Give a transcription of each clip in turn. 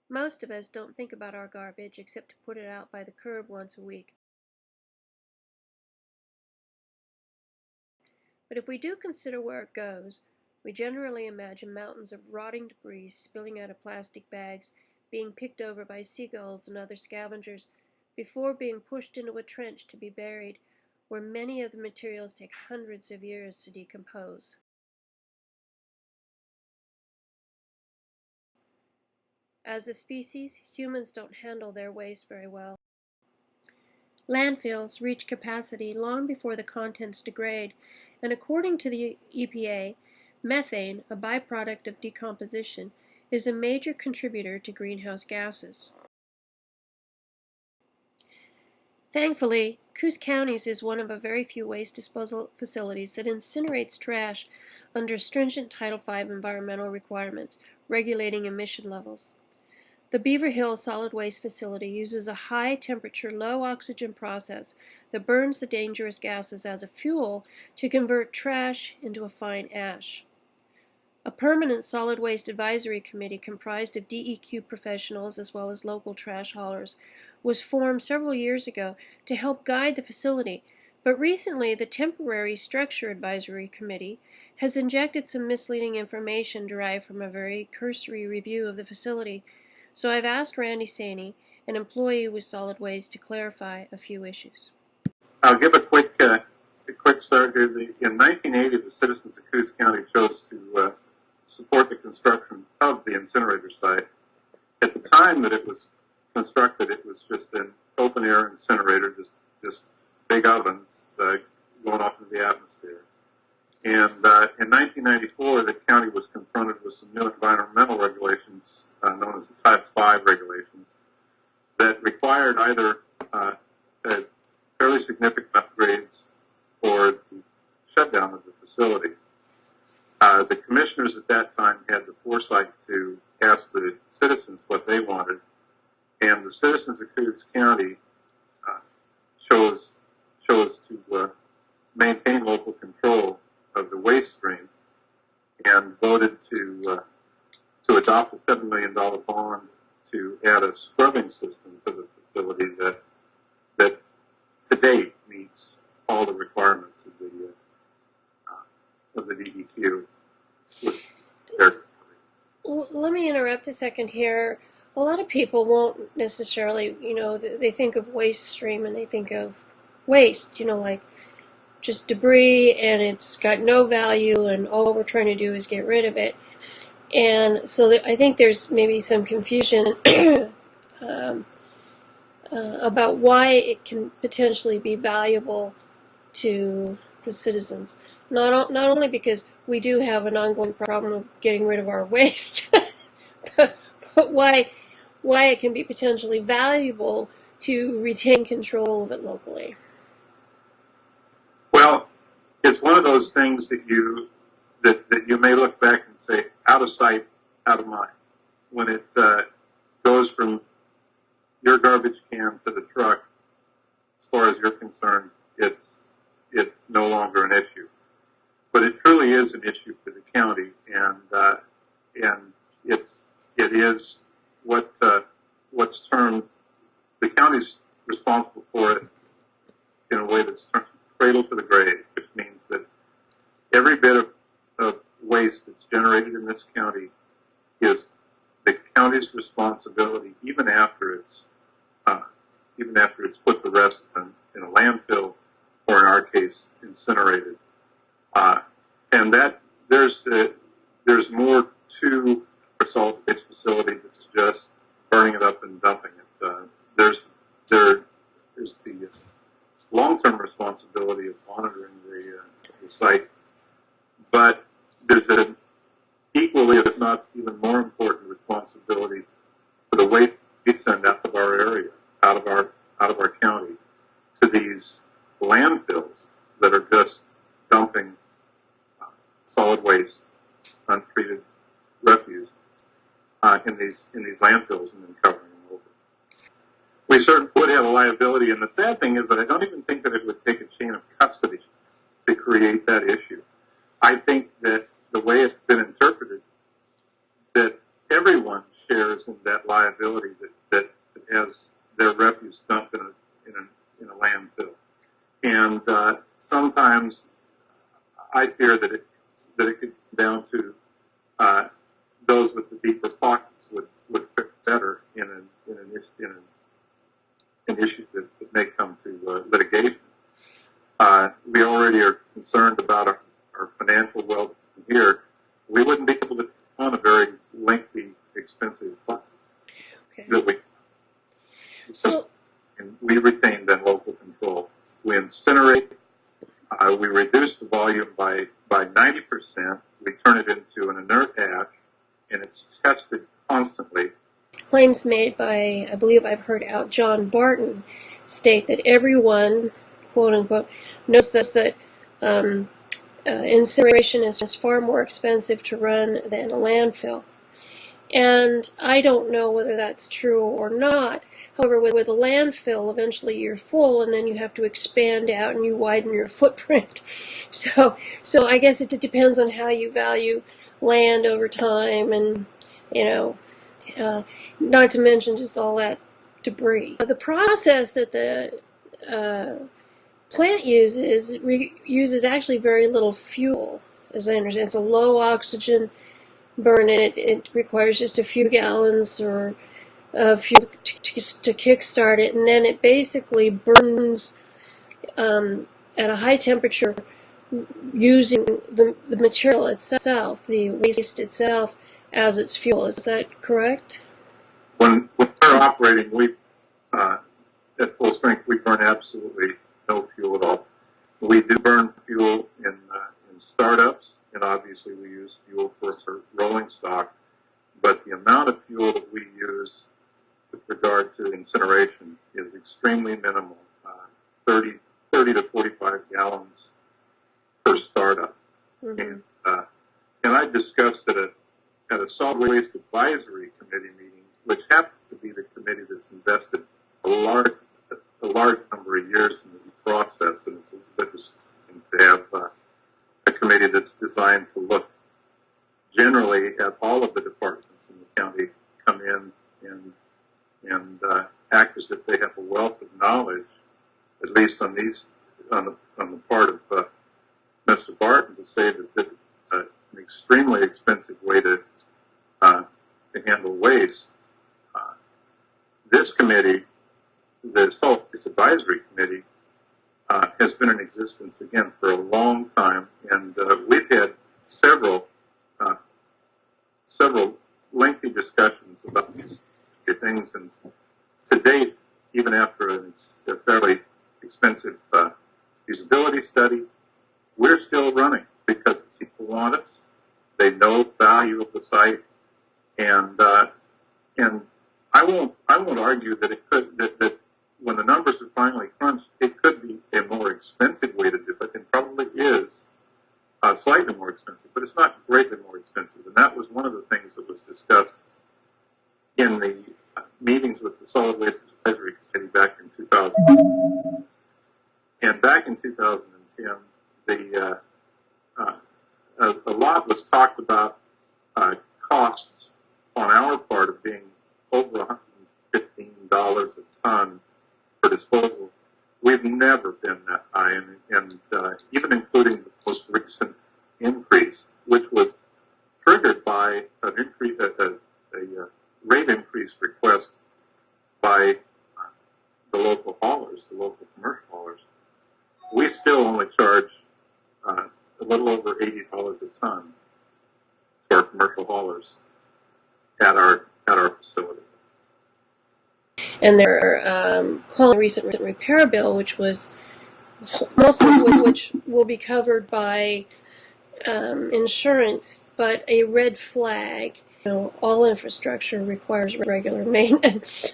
Most of us don't think about our garbage except to put it out by the curb once a week. But if we do consider where it goes, we generally imagine mountains of rotting debris spilling out of plastic bags, being picked over by seagulls and other scavengers, before being pushed into a trench to be buried, where many of the materials take hundreds of years to decompose. As a species, humans don't handle their waste very well. Landfills reach capacity long before the contents degrade, and according to the EPA, methane, a byproduct of decomposition, is a major contributor to greenhouse gases. Thankfully, Coos County is one of a very few waste disposal facilities that incinerates trash under stringent Title V environmental requirements regulating emission levels. The Beaver Hill Solid Waste Facility uses a high-temperature, low-oxygen process that burns the dangerous gases as a fuel to convert trash into a fine ash. A permanent solid waste advisory committee comprised of DEQ professionals as well as local trash haulers was formed several years ago to help guide the facility, but recently the temporary structure advisory committee has injected some misleading information derived from a very cursory review of the facility. So I've asked Randy Sanne, an employee with Solid Waste, to clarify a few issues. I'll give a quick start here. In 1980, the citizens of Coos County chose to support the construction of the incinerator site. At the time that it was constructed, it was just an open-air incinerator, just big ovens going off into the atmosphere. And in 1994, the county was confronted with some new environmental regulations known as the Type 5 regulations that required either fairly significant upgrades or the shutdown of the facility. The commissioners at that time had the foresight to ask the citizens what they wanted, and the citizens of Coos County chose to maintain local control of the waste stream and voted to adopt a $7 million bond to add a scrubbing system to the facility that to date meets all the requirements of the DEQ. Let me interrupt a second here. A lot of people won't necessarily, they think of waste stream and they think of waste, like just debris and it's got no value and all we're trying to do is get rid of it. And so I think there's maybe some confusion about why it can potentially be valuable to the citizens. Not only because we do have an ongoing problem of getting rid of our waste, but why it can be potentially valuable to retain control of it locally. Well, it's one of those things that you may look back and say, out of sight, out of mind. When it goes from your garbage can to the truck, as far as you're concerned, it's no longer an issue. But it truly is an issue for the county, and it is what's termed, the county's responsible for it in a way that's termed cradle to the grave, which means that every bit of waste that's generated in this county is the county's responsibility, even after it's put to rest in a landfill, or in our case, incinerated. And that there's more to a solid waste facility that's just burning it up and dumping it. There is the long-term responsibility of monitoring the site, but there's an equally, if not even more important, responsibility for the waste we send out of our area, out of our county, to these landfills that are just dumping solid waste, untreated refuse in these landfills and then covering them over. We certainly would have a liability, and the sad thing is that I don't even think that it would take a chain of custody to create that issue. I think that the way it's been interpreted, that everyone shares in that liability that has their refuse dumped in a landfill. And sometimes I fear that it could come down to those with the deeper pockets would fit better in an issue that may come to litigation. We already are concerned about our financial well-being here. We wouldn't be able to take on a very lengthy, expensive process. Okay. That we retain that local control. We incinerate. We reduce the volume by 90%. We turn it into an inert ash, and it's tested constantly. Claims made by, I believe I've heard out John Barton state that everyone, quote unquote, knows that incineration is far more expensive to run than a landfill. And I don't know whether that's true or not. However, with a landfill, eventually you're full, and then you have to expand out and you widen your footprint. So I guess it depends on how you value land over time, and not to mention just all that debris. The process that the plant uses actually very little fuel, as I understand. It's a low oxygen burn, and it requires just a few gallons or fuel to kickstart it, and then it basically burns at a high temperature using the material itself, the waste itself, as its fuel. Is that correct? When we're operating, at full strength, we burn absolutely no fuel at all. We do burn fuel in startups, and obviously we use fuel for rolling stock, but the amount of fuel that we use with regard to incineration is extremely minimal, 30 to 45 gallons per startup. Mm-hmm. And I discussed it at a solid waste advisory committee meeting, which happens to be the committee that's invested a large number of years in the process, and it's a bit interesting to have a committee that's designed to look generally at all of the departments in the county come in and act as if they have a wealth of knowledge, at least on the part of Mr. Barton, to say that this is an extremely expensive way to handle waste. This committee, the Solid Waste Advisory Committee, has been in existence again for a long time, and we've had several lengthy discussions about these things, and to date, even after a fairly expensive feasibility study, we're still running because people want us. They know the value of the site, and I won't argue that it could that when the numbers are finally crunched, it could be a more expensive way to do it, and probably is slightly more expensive, but it's not greatly more expensive. And that was one of the things that was discussed in the meetings with the Solid Waste Advisory Committee back in 2000. And back in 2010, a lot was talked about costs on our part of being over $115 a ton for disposal. We've never been that high, and even including the most recent increase, which was triggered by an increase, a rate increase request by the local haulers, the local commercial haulers. We still only charge a little over $80 a ton for our commercial haulers at our facility. And they're calling a recent repair bill, which was most of which will be covered by insurance, but a red flag. All infrastructure requires regular maintenance.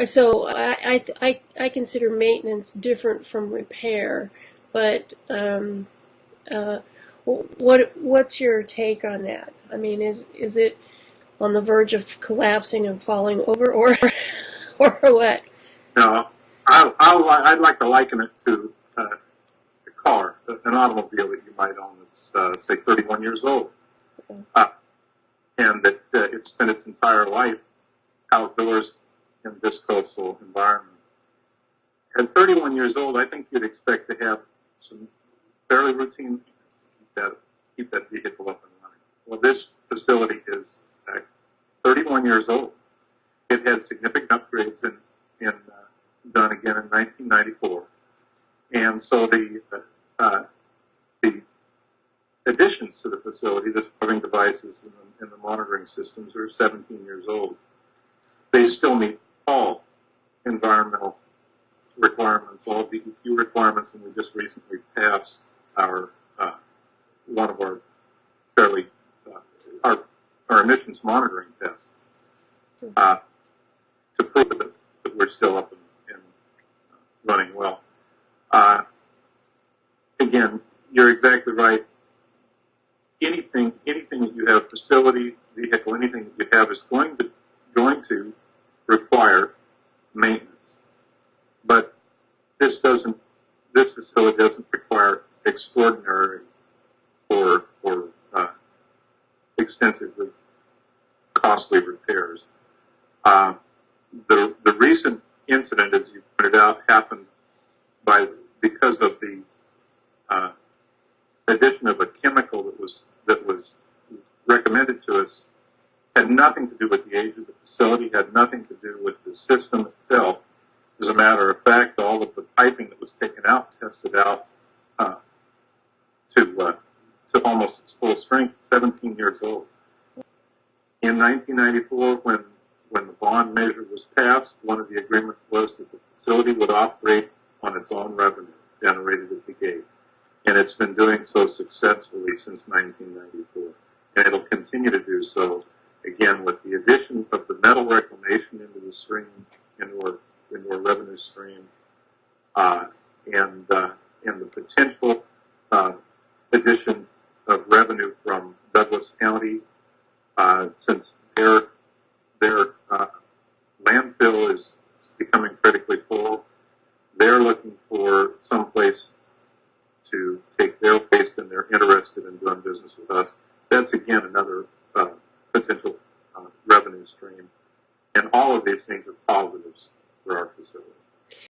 So I consider maintenance different from repair. But what's your take on that? I mean, is it on the verge of collapsing and falling over, or what? No, I'd like to liken it to a car, an automobile that you might own that's, say, 31 years old. and that it spent its entire life outdoors in this coastal environment. At 31 years old, I think you'd expect to have some fairly routine maintenance to keep that vehicle up and running. Well, this facility is 31 years old. It had significant upgrades done again in 1994, and so the additions to the facility, the scrubbing devices and the monitoring systems, are 17 years old. They still meet all environmental requirements, all DEQ requirements, and we just recently passed our one of our fairly our emissions monitoring tests to prove that we're still up and running well. Again, you're exactly right. Anything that you have, facility, vehicle, anything that you have is going to require maintenance. But this facility doesn't require extraordinary or extensively costly repairs. The recent incident, as you pointed out, happened because of the addition of a chemical that was recommended to us. Had nothing to do with the age of the facility, had nothing to do with the system itself. As a matter of fact, all of the piping that was taken out tested out to almost its full strength, 17 years old. In 1994, when the bond measure was passed, one of the agreements was that the facility would operate on its own revenue generated at the gate. And it's been doing so successfully since 1994. And it'll continue to do so, again, with the addition of the metal reclamation into the stream, into our revenue stream, and the potential addition of revenue from Douglas County, since their landfill is becoming critically full. They're looking for some place to take their waste, and they're interested in doing business with us. That's, again, another potential revenue stream. And all of these things are positives for our facility.